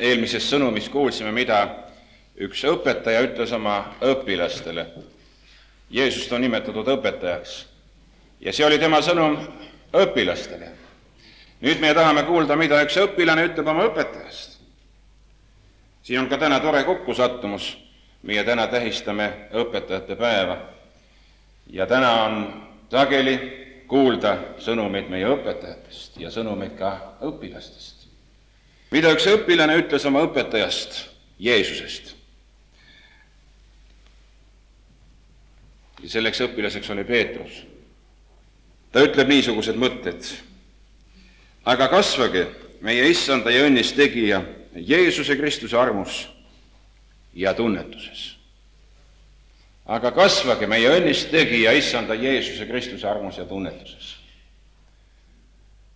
eelmises sõnumis kuulsime, mida üks õpetaja ütles oma õpilastele. Jeesust on nimetatud õpetajaks ja see oli tema sõnum õpilastele. Nüüd me tahame kuulda, mida üks õpilane ütleb oma õpetajast. Siin on ka täna tore kokkusattumus. Meie täna tähistame õpetajate päeva ja täna on sageli kuulda sõnumeid meie õpetajatest ja sõnumeid ka õpilastest. Mida üks õpilane ütles oma õpetajast, Jeesusest? Ja selleks õpilaseks oli Peetrus. Ta ütleb niisugused mõtted. Aga kasvage meie issanda ja õnnis tegija Jeesuse Kristuse armus ja tunnetuses. Aga kasvage meie õnnis tegija issanda Jeesuse Kristuse armus ja tunnetuses.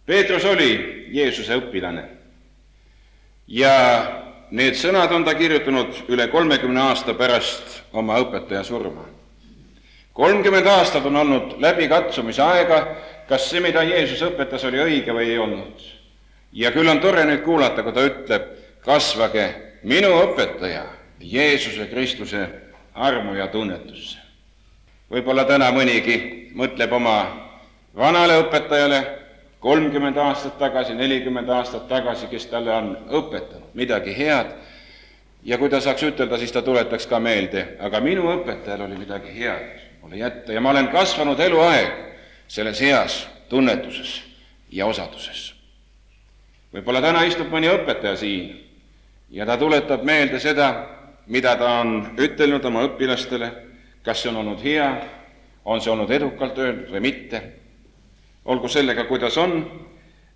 Peetrus oli Jeesuse õpilane ja need sõnad on ta kirjutanud üle 30 aasta pärast oma õpetaja surma. 30 aastat on olnud läbikatsumise aega, kas see, mida Jeesus õpetas, oli õige või ei olnud. Ja küll on tore nüüd kuulata, kui ta ütleb, kasvage minu õpetaja Jeesuse Kristuse armu ja tunnetusse. Võib-olla täna mõnigi mõtleb oma vanale õpetajale 30 aastat tagasi, 40 aastat tagasi, kes talle on õpetanud midagi head. Ja kui ta saaks ütelda, siis ta tuletaks ka meelde, aga minu õpetajal oli midagi head mulle jätta ja ma olen kasvanud eluaeg selles heas tunnetuses ja osaduses. Võib-olla täna istub mõni õpetaja siin ja ta tuletab meelde seda, mida ta on ütelnud oma õpilastele, kas see on olnud hea, on see olnud edukalt öeldud või mitte. Olgu sellega, kuidas on.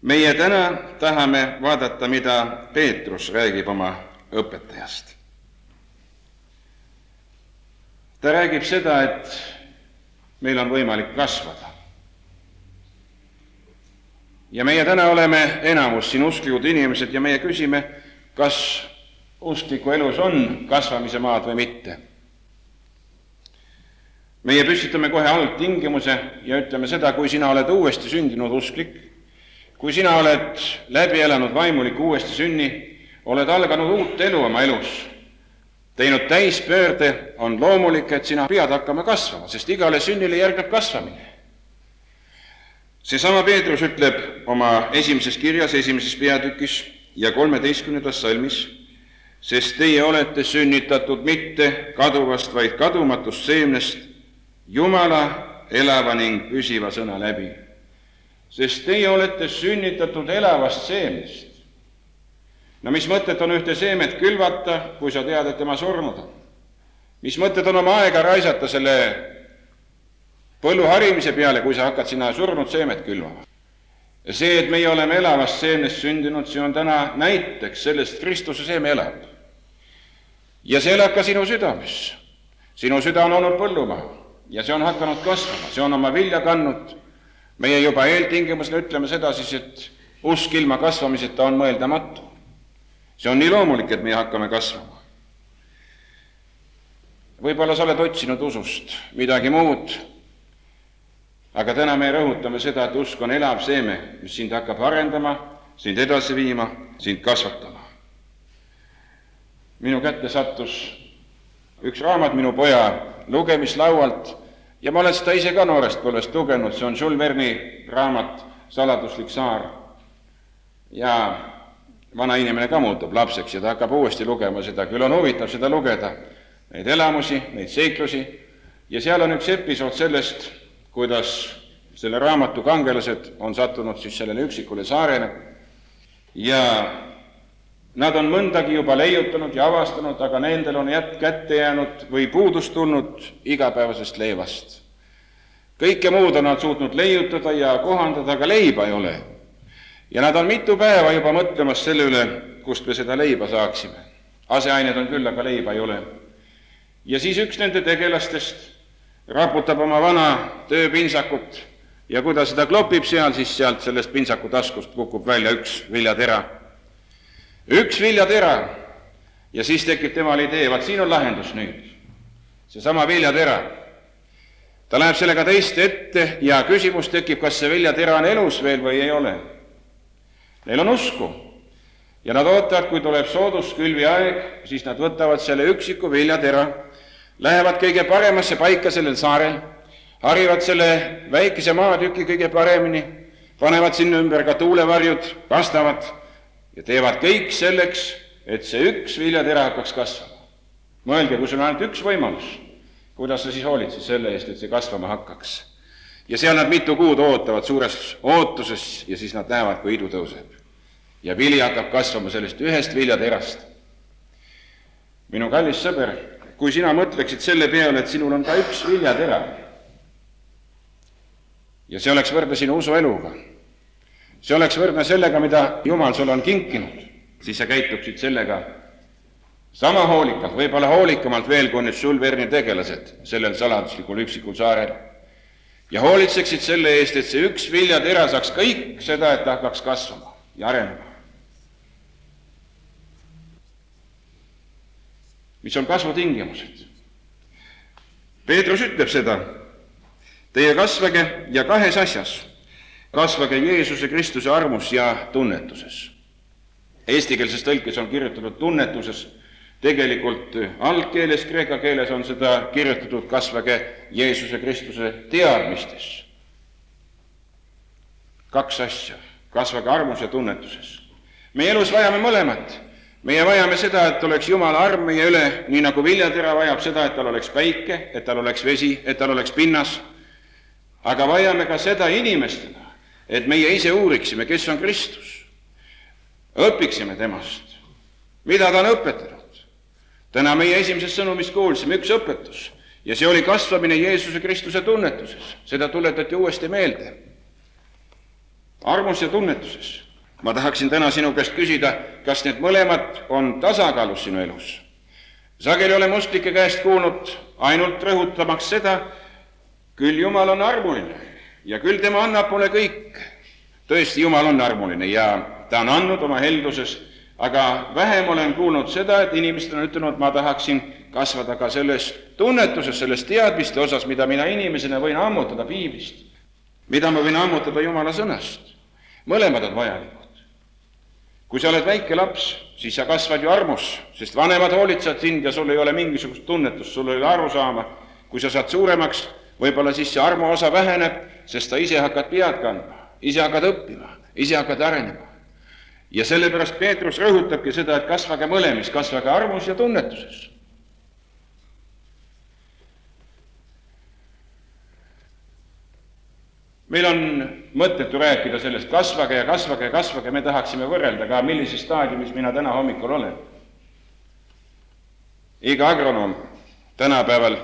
Meie täna tahame vaadata, mida Peetrus räägib oma õpetajast. Ta räägib seda, et meil on võimalik kasvada. Ja meie täna oleme enamus siin usklikud inimesed ja meie küsime, kas uskliku elus on kasvamise maad või mitte. Meie püstitame kohe algtingimuse ja ütleme seda, kui sina oled uuesti sündinud usklik, kui sina oled läbi elanud vaimuliku uuesti sünni, oled alganud uut elu oma elus, teinud täispöörde, on loomulik, et sina pead hakkama kasvama, sest igale sünnile järgneb kasvamine. Seesama Peetrus ütleb oma esimeses kirjas, esimeses peatükis ja 13. salmis, sest teie olete sünnitatud mitte kaduvast, vaid kadumatust seemnest, Jumala elava ning püsiva sõna läbi. Sest teie olete sünnitatud elavast seemnest. No mis mõtet on ühte seemet külvata, kui sa tead, et tema surnud on? Mis mõtet on oma aega raisata selle põllu harimise peale, kui sa hakkad sinna surnud seemet külvama? Ja see, et meie oleme elavast seemnest sündinud, see on täna näiteks sellest, Kristuse seeme elab. Ja see elab ka sinu südames. Sinu süda on olnud põllumaa ja see on hakanud kasvama, see on oma vilja kandnud. Meie juba eeltingimusel ütleme seda siis, et usk ilma kasvamiseta on mõeldamatu. See on nii loomulik, et meie hakkame kasvama. Võib-olla sa oled otsinud usust midagi muud, aga täna me rõhutame seda, et usk on elav seeme, mis sind hakkab arendama, sind edasi viima, sind kasvatama. Minu kätte sattus üks raamat minu poja lugemislaualt ja ma olen seda ise ka noorest põlvest lugenud, see on Jules Verne'i raamat Saladuslik saar. Ja vana inimene ka muutub lapseks ja ta hakkab uuesti lugema seda, küll on huvitav seda lugeda, neid elamusi, neid seiklusi ja seal on üks episood sellest, kuidas selle raamatu kangelased on sattunud siis sellele üksikule saarele ja nad on mõndagi juba leiutanud ja avastanud, aga nendel on kätte jäänud või puudust tulnud igapäevasest leivast. Kõike muud on nad suutnud leiutada ja kohandada, aga leiba ei ole. Ja nad on mitu päeva juba mõtlemas selle üle, kust me seda leiba saaksime. Aseained on küll, aga leiba ei ole. Ja siis üks nende tegelastest raputab oma vana tööpinsakut ja kui ta seda klopib seal, siis sealt sellest pinsaku taskust kukub välja üks viljatera. Üks viljatera ja siis tekib temal idee, vaat siin on lahendus nüüd. Seesama viljatera. Ta läheb sellega teiste ette ja küsimus tekib, kas see viljatera on elus veel või ei ole. Neil on usku. ja nad ootavad, kui tuleb soodus külviaeg, siis nad võtavad selle üksiku viljatera, lähevad kõige paremasse paika sellel saarel, harivad selle väikese maatüki kõige paremini, panevad sinna ümber ka tuulevarjud, kastavad ja teevad kõik selleks, et see üks viljatera hakkaks kasvama. Mõelge, kui sul on ainult üks võimalus, kuidas sa siis hoolitsid selle eest, et see kasvama hakkaks. Ja seal nad mitu kuud ootavad suures ootuses ja siis nad näevad, kui idu tõuseb. Ja vili hakkab kasvama sellest ühest viljaterast. Minu kallis sõber, kui sina mõtleksid selle peale, et sinul on ka üks viljatera ja see oleks võrdne sinu usueluga, see oleks võrdne sellega, mida Jumal sulle on kinkinud, siis sa käituksid sellega sama hoolikalt, võib-olla hoolikamalt veel, kui nüüd sul Verni tegelased sellel saladuslikul üksikul saarel. Ja hoolitseksid selle eest, et see üks viljatera saaks kõik seda, et ta hakkaks kasvama ja arenema. Mis on kasvutingimused? Peetrus ütleb seda, teie kasvage ja kahes asjas. Kasvage Jeesuse Kristuse armus ja tunnetuses. Eestikeelses tõlkes on kirjutatud tunnetuses, tegelikult algkeeles, kreeka keeles on seda kirjutatud kasvage Jeesuse Kristuse teadmistes. Kaks asja, kasvage armus ja tunnetuses. Meie elus vajame mõlemat. Meie vajame seda, et oleks Jumala arm meie üle, nii nagu viljatera vajab seda, et tal oleks päike, et tal oleks vesi, et tal oleks pinnas. Aga vajame ka seda inimestena, et meie ise uuriksime, kes on Kristus. Õpiksime temast, mida ta on õpetanud. Täna meie esimeses sõnumis kuulsime üks õpetus ja see oli kasvamine Jeesuse Kristuse tunnetuses. Seda tuletati uuesti meelde. Armus ja tunnetuses. Ma tahaksin täna sinu käest küsida, kas need mõlemad on tasakaalus sinu elus. Sageli oleme usklike käest kuulnud ainult rõhutamaks seda, küll Jumal on armuline ja küll tema annab mulle kõik. Tõesti, Jumal on armuline ja ta on andnud oma helduses, aga vähem olen kuulnud seda, et inimesed on ütelnud, ma tahaksin kasvada ka selles tunnetuses, selles teadmiste osas, mida mina inimesena võin ammutada piiblist, mida ma võin ammutada Jumala sõnast. Mõlemad on vajalikud. Kui sa oled väike laps, siis sa kasvad ju armus, sest vanemad hoolitsevad sind ja sul ei ole mingisugust tunnetust, sul ei ole aru saama. Kui sa saad suuremaks, võib-olla siis see armu osa väheneb, sest sa ise hakkad pead kandma, ise hakkad õppima, ise hakkad arenema. Ja sellepärast Peetrus rõhutabki seda, et kasvage mõlemis, kasvage armus ja tunnetuses. Meil on mõttetu rääkida sellest kasvage ja kasvage ja kasvage, me tahaksime võrrelda ka, millises staadiumis mina täna hommikul olen. Iga agronoom tänapäeval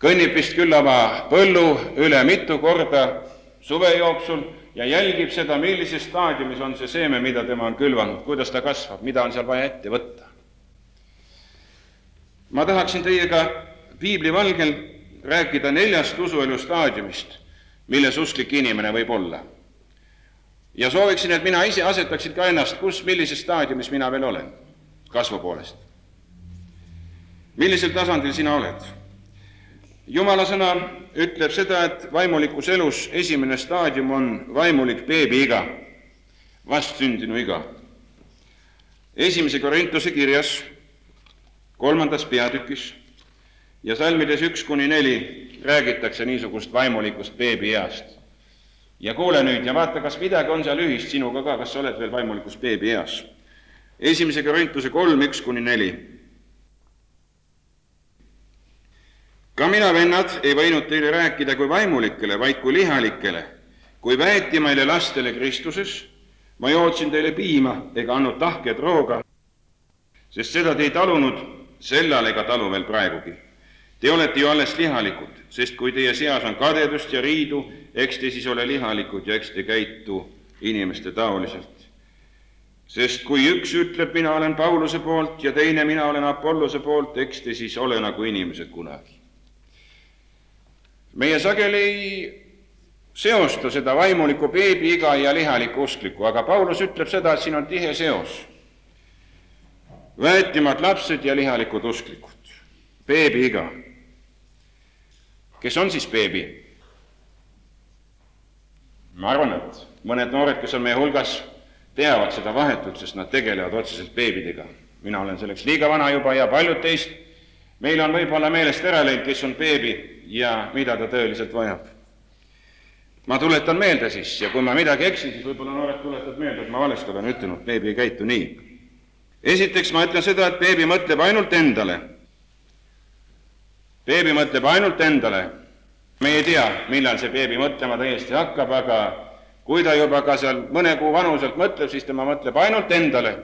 kõnnib vist küll oma põllu üle mitu korda suve jooksul ja jälgib seda, millises staadiumis on see seeme, mida tema on külvanud, kuidas ta kasvab, mida on seal vaja ette võtta. Ma tahaksin teiega piibli valgel rääkida 4 usuelu staadiumist, milles usklik inimene võib olla. Ja sooviksin, et mina ise asetaksin ka ennast, millises staadiumis mina veel olen, kasvu poolest. Millisel tasandil sina oled? Jumala sõna ütleb seda, et vaimulikus elus esimene staadium on vaimulik beebiiga, vastsündinu iga. 1. Korintuse kirjas 3. peatükis ja salmides 1-4 räägitakse niisugust vaimulikust beebieast. Ja kuule nüüd ja vaata, kas midagi on seal ühist sinuga ka, kas sa oled veel vaimulikus beebieas. 1. Korintuse 3:1-4. Ka mina, vennad, ei võinud teile rääkida kui vaimulikele, vaid kui lihalikele, kui väetimaile lastele Kristuses. Ma jootsin teile piima ega andnud tahked rooga, sest seda te ei talunud sellal ega talu veel praegugi. Te olete ju alles lihalikud, sest kui teie seas on kadedust ja riidu, eks te siis ole lihalikud ja eks te käitu inimeste taoliselt. Sest kui üks ütleb, mina olen Pauluse poolt ja teine, mina olen Apollose poolt, eks te siis ole nagu inimesed kunagi. Meie sageli ei seosta seda vaimuliku beebiiga ja lihaliku uskliku, aga Paulus ütleb seda, et siin on tihe seos. Väetimad lapsed ja lihalikud usklikud. Beebiiga. Kes on siis beebi? Ma arvan, et mõned noored, kes on meie hulgas, teavad seda vahetult, sest nad tegelevad otseselt beebidega. Mina olen selleks liiga vana juba ja paljud teist. Meil on võib-olla meelest ära läinud, kes on beebi ja mida ta tõeliselt vajab. Ma tuletan meelde siis, ja kui ma midagi eksin, siis võib-olla noored tuletad meelde, et ma valesti olen ütelnud, beebi ei käitu nii. Esiteks ma ütlen seda, et beebi mõtleb ainult endale. Beebi mõtleb ainult endale. Me ei tea, millal see beebi mõtlema täiesti hakkab, aga kui ta juba ka seal mõne kuu vanuselt mõtleb, siis tema mõtleb ainult endale,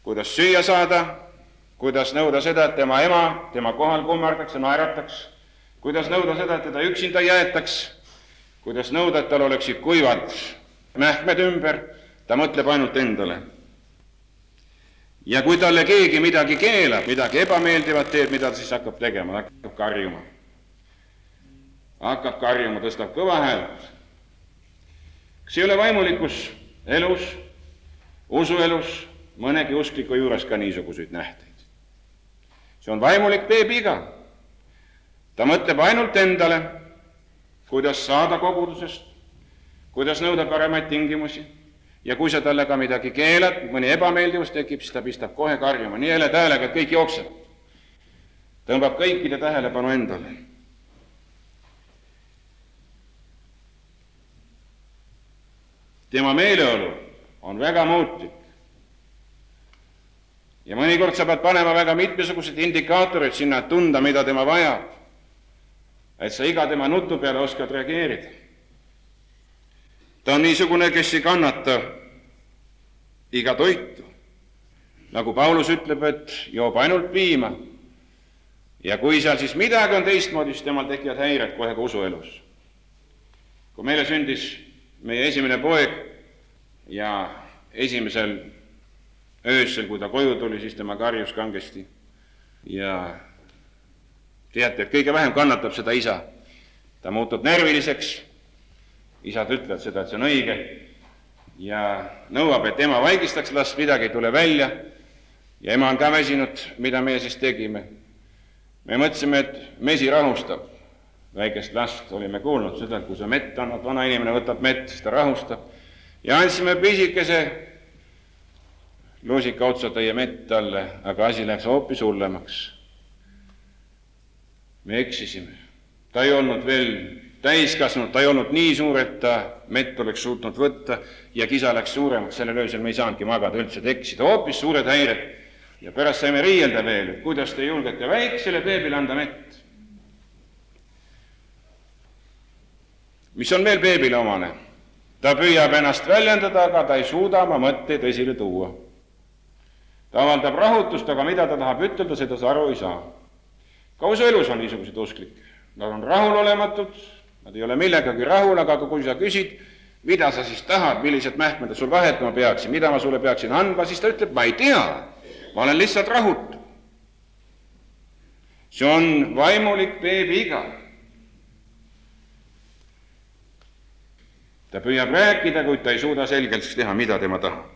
kuidas süüa saada, kuidas nõuda seda, et tema ema tema kohal kummardaks ja naerataks, kuidas nõuda seda, et teda üksinda jäetaks, kuidas nõuda, et tal oleksid kuivad mähkmed ümber, ta mõtleb ainult endale. Ja kui talle keegi midagi keelab, midagi ebameeldivat teeb, mida ta siis hakkab tegema, hakkab karjuma. Hakkab karjuma, tõstab kõva häält. Kas ei ole vaimulikus elus, usuelus, mõnegi uskliku juures ka niisuguseid nähteid? See on vaimulik beebiga. Ta mõtleb ainult endale, kuidas saada kogudusest, kuidas nõuda paremaid tingimusi. Ja kui sa talle ka midagi keelad, mõni ebameeldivus tekib, siis ta pistab kohe karjuma. Nii hele tähelega, et kõik jooksevad. Tõmbab kõikide tähelepanu endale. Tema meeleolu on väga muutlik. Ja mõnikord sa pead panema väga mitmesugused indikaatorid sinna, et tunda, mida tema vajab. Et sa iga tema nutu peale oskad reageerida. Ta on niisugune, kes ei kannata iga toitu. Nagu Paulus ütleb, et joob ainult piima. Ja kui seal siis midagi on teistmoodi, siis temal tekivad häired kohe ka usuelus. Kui meile sündis meie esimene poeg ja esimesel öösel, kui ta koju tuli, siis tema karjus kangesti. Ja teate, et kõige vähem kannatab seda isa. Ta muutub närviliseks. Isad ütlevad seda, et see on õige ja nõuab, et ema vaigistaks last, midagi ei tule välja ja ema on ka väsinud, mida me siis tegime. Me mõtlesime, et mesi rahustab väikest last, olime kuulnud seda, et kui sa mett annad, vana inimene võtab mett, siis ta rahustab ja andsime pisikese lusika otsa teie mett talle, aga asi läks hoopis hullemaks. Me eksisime. Ta ei olnud veel täiskasvanud, ta ei olnud nii suur, et ta mett oleks suutnud võtta ja kisa läks suuremaks, sellel öösel me ei saanudki magada üldse, tekksid hoopis suured häired ja pärast saime riielda veel, et kuidas te julgete väiksele beebile anda mett. Mis on veel beebile omane? Ta püüab ennast väljendada, aga ta ei suuda oma mõtteid esile tuua. Ta avaldab rahutust, aga mida ta tahab ütelda, seda sa aru ei saa. Ka usuelus on niisugused usklikke. Nad on rahulolematud, nad ei ole millegagi rahul, aga kui sa küsid, mida sa siis tahad, millised mähkmed sul vahetama peaksin, mida ma sulle peaksin andma, siis ta ütleb, ma ei tea, ma olen lihtsalt rahutu. See on vaimulik beebi iga. Ta püüab rääkida, kuid ta ei suuda selgelt teha, mida tema tahab.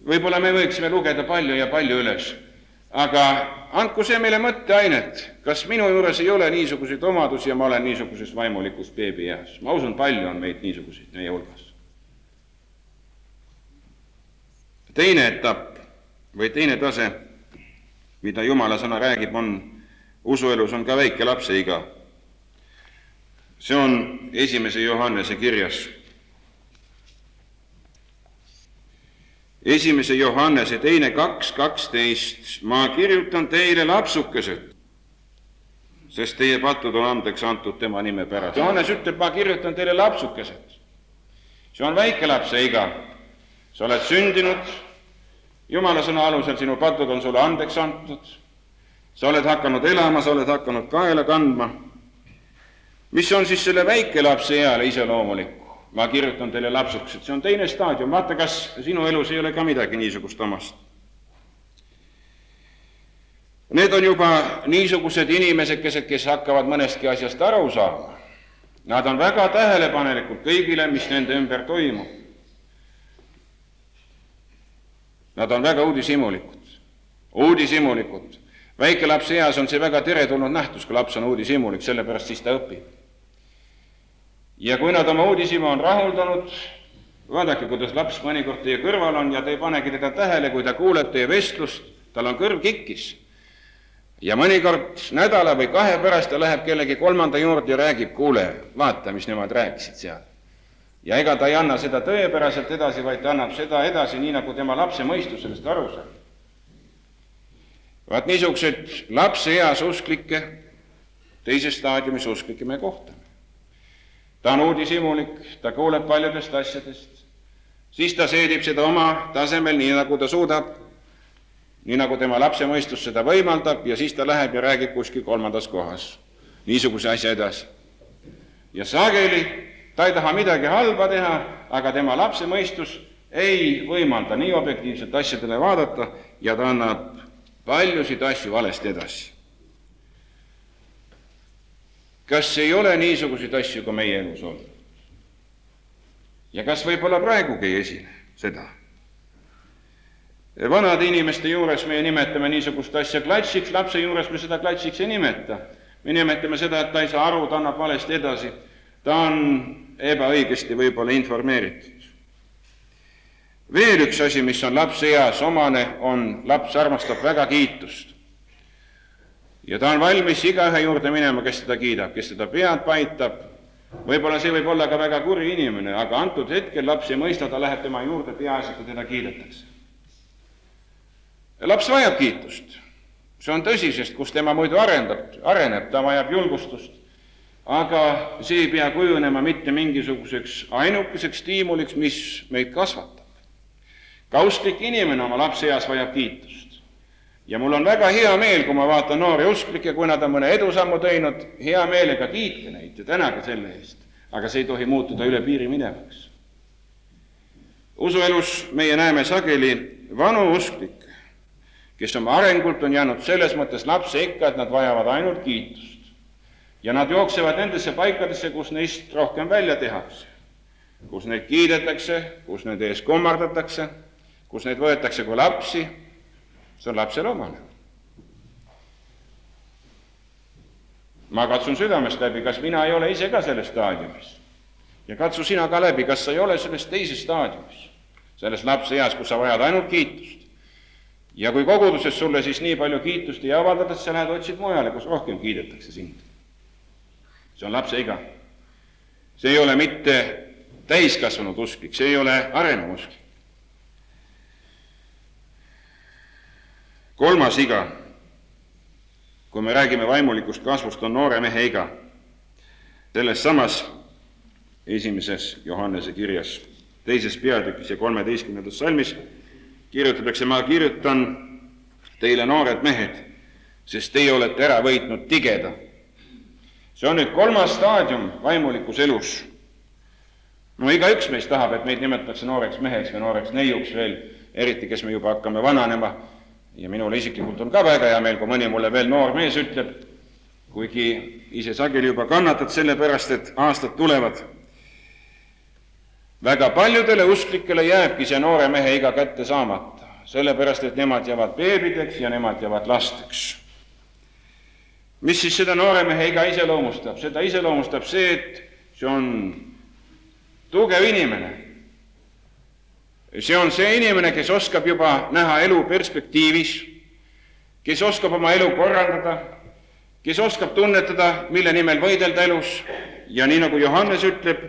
Võib-olla me võiksime lugeda palju ja palju üles, aga andku see meile mõtteainet, kas minu juures ei ole niisuguseid omadusi ja ma olen niisuguses vaimulikus beebi eas. Ma usun, palju on meid niisuguseid meie hulgas. Teine etapp või teine tase, mida Jumala sõna räägib, on usuelus on ka väike lapse iga. See on 1. Johannese kirjas. 1. Johannese 2:12. Ma kirjutan teile lapsukesed, sest teie patud on andeks antud tema nime pärast. Johannes ütleb, ma kirjutan teile lapsukesed. See on väike lapse iga. Sa oled sündinud, Jumala sõna alusel sinu patud on sulle andeks antud. Sa oled hakanud elama, sa oled hakanud kaela kandma. Mis on siis selle väike lapse eale iseloomulik? Ma kirjutan teile lapsukesed, see on teine staadium. Vaata, kas sinu elus ei ole ka midagi niisugust omast. Need on juba niisugused inimesed, kes hakkavad mõnestki asjast aru saama. Nad on väga tähelepanelikud kõigile, mis nende ümber toimub. Nad on väga uudishimulikud. Uudishimulikud. Väike lapse eas on see väga teretulnud nähtus, kui laps on uudishimulik, sellepärast siis ta õpib. Ja kui nad oma uudishimu on rahuldanud, Vaadake, kuidas laps mõnikord teie kõrval on ja te ei panegi teda tähele, kui ta kuuleb teie vestlust, tal on kõrv kikkis. Ja mõnikord nädala või 2 pärast ta läheb kellegi 3. juurde ja räägib, kuule, vaata, mis nemad rääkisid seal. Ja ega ta ei anna seda tõepäraselt edasi, vaid ta annab seda edasi, nii nagu tema lapse mõistus sellest aru saab. Vaat niisugused lapse eas usklikke, teises staadiumis usklikke me kohtame. Ta on uudishimulik, ta kuuleb paljudest asjadest, siis ta seedib seda oma tasemel, nii nagu ta suudab, nii nagu tema lapse mõistus seda võimaldab, ja siis ta läheb ja räägib kuskil 3. kohas niisuguse asja edasi. Ja sageli ta ei taha midagi halba teha, aga tema lapse mõistus ei võimalda nii objektiivselt asjadele vaadata ja ta annab paljusid asju valesti edasi. Kas ei ole niisuguseid asju ka meie elus olnud? Ja kas võib-olla praegugi ei esine seda? Vanade inimeste juures me nimetame niisugust asja klatsiks, lapse juures me seda klatsiks ei nimeta. Me nimetame seda, et ta ei saa aru, ta annab valesti edasi, ta on ebaõigesti võib-olla informeeritud. Veel üks asi, mis on lapse eas omane, on laps armastab väga kiitust. Ja ta on valmis igaühe juurde minema, kes teda kiidab, kes teda pead paitab. Võib-olla see võib olla ka väga kuri inimene, aga antud hetkel laps ei mõista, ta läheb tema juurde peaasi, kui teda kiidetakse. Laps vajab kiitust. See on tõsi, sest kus tema muidu areneb, ta vajab julgustust. Aga see ei pea kujunema mitte mingisuguseks ainukeseks stiimuliks, mis meid kasvatab. Ka usklik inimene oma lapse eas vajab kiitust. Ja mul on väga hea meel, kui ma vaatan noori usklikke, kui nad on mõne edusammu teinud, hea meelega kiitke neid ja tänage selle eest. Aga see ei tohi muutuda üle piiri minevaks. Usuelus meie näeme sageli vanu usklikke, kes oma arengult on jäänud selles mõttes lapse ikka, et nad vajavad ainult kiitust. Ja nad jooksevad nendesse paikadesse, kus neist rohkem välja tehakse, kus neid kiidetakse, kus need ees kummardatakse, kus neid võetakse kui lapsi. See on lapsele omane. Ma katsun südamest läbi, kas mina ei ole ise ka selles staadiumis. Ja katsu sina ka läbi, kas sa ei ole selles teises staadiumis, selles lapse eas, kus sa vajad ainult kiitust. Ja kui koguduses sulle siis nii palju kiitust ei avaldada, sa lähed otsid mujale, kus rohkem kiidetakse sind. See on lapse iga. See ei ole mitte täiskasvanud usklik, see ei ole arenev usklik. Kolmas iga, kui me räägime vaimulikust kasvust, on noore mehe iga. Selles samas 1. Johannese kirjas, 2. peatükis ja 13. salmis kirjutatakse, ma kirjutan teile noored mehed, sest teie olete ära võitnud tigeda. See on nüüd 3. staadium vaimulikus elus. No igaüks meist tahab, et meid nimetatakse nooreks meheks või nooreks neiuks veel, eriti kes me juba hakkame vananema. Ja minule isiklikult on ka väga hea meel, kui mõni mulle veel noor mees ütleb, kuigi ise sageli juba kannatad selle pärast, et aastad tulevad. Väga paljudele usklikele jääbki see noore mehe iga kätte saamata, sellepärast, et nemad jäävad beebideks ja nemad jäävad lasteks. Mis siis seda noore mehe iga iseloomustab? Seda iseloomustab see, et see on tugev inimene. See on see inimene, kes oskab juba näha elu perspektiivis, kes oskab oma elu korraldada, kes oskab tunnetada, mille nimel võidelda elus. Ja nii nagu Johannes ütleb,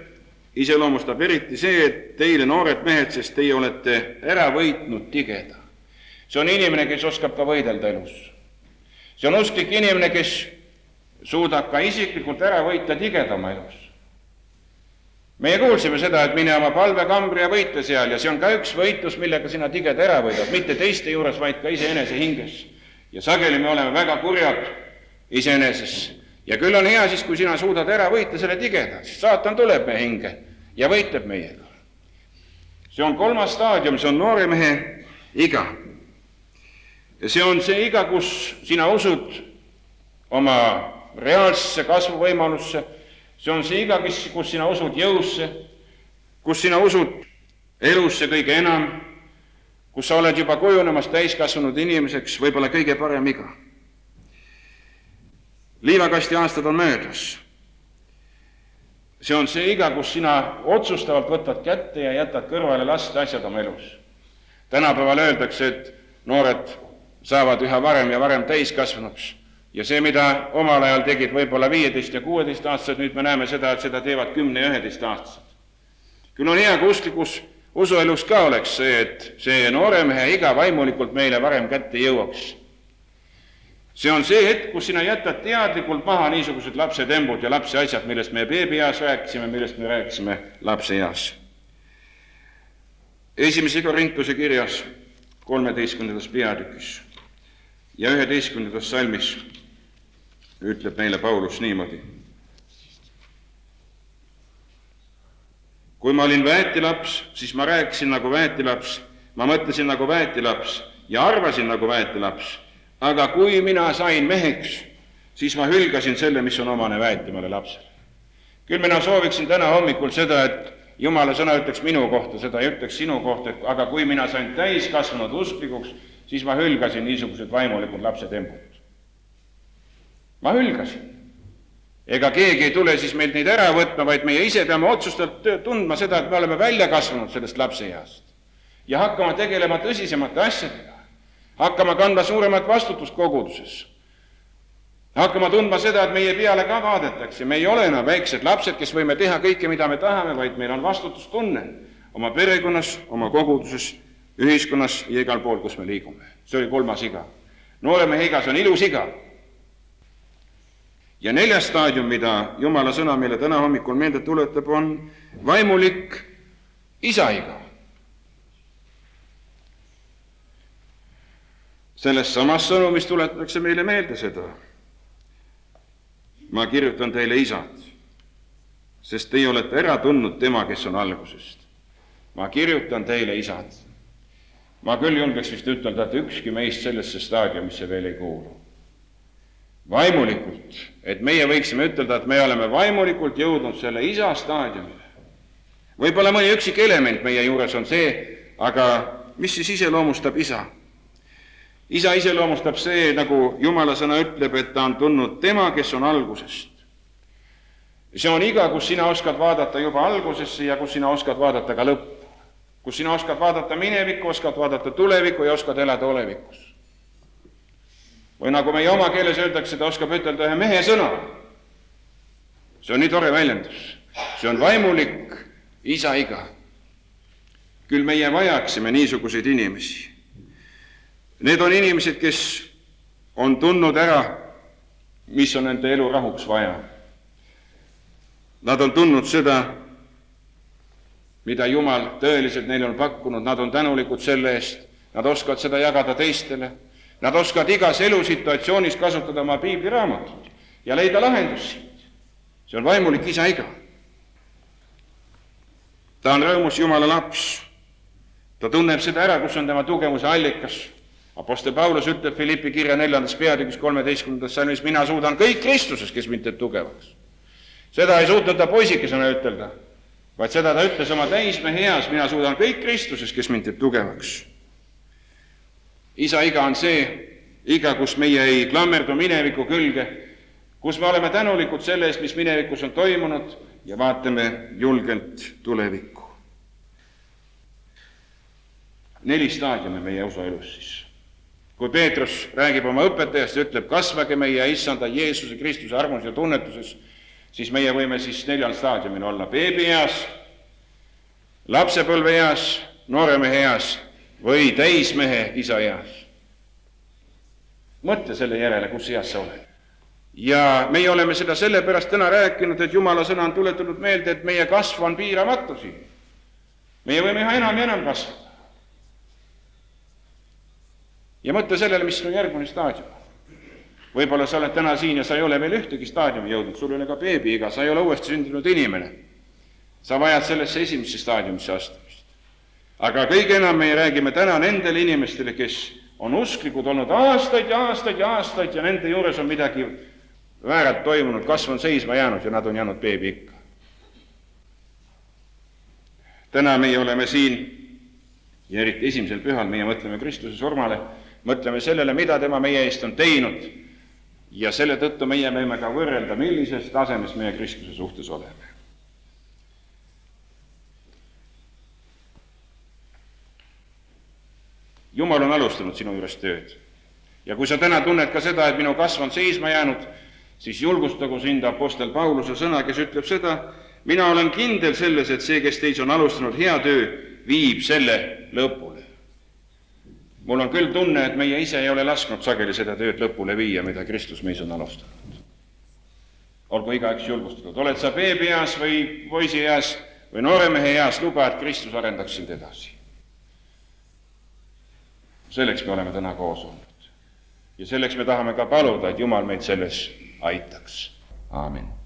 iseloomustab eriti see, et teile noored mehed, sest teie olete ära võitnud tigeda. See on inimene, kes oskab ka võidelda elus. See on usklik inimene, kes suudab ka isiklikult ära võita tigeda oma elus. Meie kuulsime seda, et mine oma palvekambri ja võitle seal, ja see on ka üks võitlus, millega sina tigeda ära võidad, mitte teiste juures, vaid ka iseenese hinges. Ja sageli me oleme väga kurjad iseeneses. Ja küll on hea siis, kui sina suudad ära võita selle tigeda, siis saatan tuleb meie hinge ja võitleb meiega. See on 3. staadium, see on noore mehe iga. Ja see on see iga, kus sina usud oma reaalsesse kasvuvõimalusse. See on see iga, kus sina usud jõusse, kus sina usud elusse kõige enam, kus sa oled juba kujunemas täiskasvanud inimeseks, võib-olla kõige parem iga. Liivakasti aastad on möödas. See on see iga, kus sina otsustavalt võtad kätte ja jätad kõrvale laste asjad oma elus. Tänapäeval öeldakse, et noored saavad üha varem ja varem täiskasvanuks. Ja see, mida omal ajal tegid võib-olla 15 ja 16 aastased, nüüd me näeme seda, et seda teevad 10 ja 11 aastased. Küll on hea, kui usklikus usuelus ka oleks see, et see nooremehe iga vaimulikult meile varem kätte jõuaks. See on see hetk, kus sina jätad teadlikult maha niisugused lapsetembud ja lapse asjad, millest me beebieas rääkisime, millest me rääkisime lapseeas. 1. Korintuse kirjas 13. peatükis ja 11. salmis ütleb meile Paulus niimoodi. Kui ma olin väetilaps, siis ma rääkisin nagu väetilaps, ma mõtlesin nagu väetilaps ja arvasin nagu väetilaps. Aga kui mina sain meheks, siis ma hülgasin selle, mis on omane väetimale lapsele. Küll mina sooviksin täna hommikul seda, et Jumala sõna ütleks minu kohta, seda ei ütleks sinu kohta, aga kui mina sain täiskasvanud usklikuks, siis ma hülgasin niisugused vaimulikud lapsetembud. Ma hülgasin. Ega keegi ei tule siis meilt neid ära võtma, vaid meie ise peame otsustavalt tundma seda, et me oleme välja kasvanud sellest lapseeast ja hakkama tegelema tõsisemate asjadega. Hakkama kandma suuremat vastutust koguduses. Hakkama tundma seda, et meie peale ka vaadatakse. Me ei ole enam väiksed lapsed, kes võime teha kõike, mida me tahame, vaid meil on vastutustunne oma perekonnas, oma koguduses, ühiskonnas ja igal pool, kus me liigume. See oli 3. iga. Nooremehe iga, see on ilus iga. Ja 4. staadium, mida Jumala sõna meile täna hommikul meelde tuletab, on vaimulik isaiga. Selles samas sõnumis tuletatakse meile meelde seda. Ma kirjutan teile isad, sest teie olete ära tundnud tema, kes on algusest. Ma kirjutan teile isad. Ma küll julgeks vist ütelda, et ükski meist sellesse staadiumisse veel ei kuulu. Vaimulikult, et meie võiksime ütelda, et me oleme vaimulikult jõudnud selle isa staadiumile. Võib-olla mõni üksik element meie juures on see, aga mis siis iseloomustab isa? Isa iseloomustab see, nagu Jumala sõna ütleb, et ta on tundnud tema, kes on algusest. See on iga, kus sina oskad vaadata juba algusesse ja kus sina oskad vaadata ka lõppu. Kus sina oskad vaadata minevikku, oskad vaadata tulevikku ja oskad elada olevikus. Või nagu meie oma keeles öeldakse, ta oskab ütelda ühe mehe sõna. See on nii tore väljendus. See on vaimulik isa iga. Küll meie vajaksime niisuguseid inimesi. Need on inimesed, kes on tundnud ära, mis on nende elu rahuks vaja. Nad on tundnud seda, mida Jumal tõeliselt neile on pakkunud. Nad on tänulikud selle eest. Nad oskavad seda jagada teistele. Nad oskavad igas elusituatsioonis kasutada oma piibliraamatut ja leida lahendust siit. See on vaimulik isa iga. Ta on rõõmus Jumala laps. Ta tunneb seda ära, kus on tema tugevuse allikas. Apostel Paulus ütleb Filippi kirja 4. peatükis 13. salmis, mina suudan kõik Kristuses, kes mind teeb tugevaks. Seda ei suutnud ta poisikesena ütelda, vaid seda ta ütles oma täismehe eas, mina suudan kõik Kristuses, kes mind teeb tugevaks. Isa iga on see iga, kus meie ei klammerdu mineviku külge, kus me oleme tänulikud selle eest, mis minevikus on toimunud ja vaatame julgelt tulevikku. 4 staadiumi meie usuelus siis. Kui Peetrus räägib oma õpetajast ja ütleb, kasvage meie issanda Jeesuse Kristuse armus ja tunnetuses, siis meie võime siis 4 staadiumil olla beebieas, lapsepõlveeas, nooremehe eas või täismehe isa eas. Mõtle selle järele, kus eas sa oled. Ja meie oleme seda sellepärast täna rääkinud, et Jumala sõna on tuletanud meelde, et meie kasv on piiramatu siin. Meie võime üha enam ja enam kasvada. Ja mõtle sellele, mis on järgmine staadium. Võib-olla sa oled täna siin ja sa ei ole veel ühtegi staadiumi jõudnud, sul ei ole ka beebiiga, sa ei ole uuesti sündinud inimene. Sa vajad sellesse esimesse staadiumisse astumist. Aga kõige enam meie räägime täna nendele inimestele, kes on usklikud olnud aastaid ja aastaid ja aastaid ja nende juures on midagi vääralt toimunud, kasv on seisma jäänud ja nad on jäänud beebi ikka. Täna meie oleme siin ja eriti esimesel pühal meie mõtleme Kristuse surmale, mõtleme sellele, mida tema meie eest on teinud ja selle tõttu meie võime ka võrrelda, millises tasemes meie Kristuse suhtes oleme. Jumal on alustanud sinu juures tööd. Ja kui sa täna tunned ka seda, et minu kasv on seisma jäänud, siis julgustagu sind apostel Pauluse sõna, kes ütleb seda, mina olen kindel selles, et see, kes teis on alustanud hea töö, viib selle lõpule. Mul on küll tunne, et meie ise ei ole lasknud sageli seda tööd lõpule viia, mida Kristus meis on alustanud. Olgu igaüks julgustatud. Oled sa beebieas või poisieas või nooremehe eas, luba, et Kristus arendaks sind edasi. Selleks me oleme täna koos olnud. Ja selleks me tahame ka paluda, et Jumal meid selles aitaks. Aamen.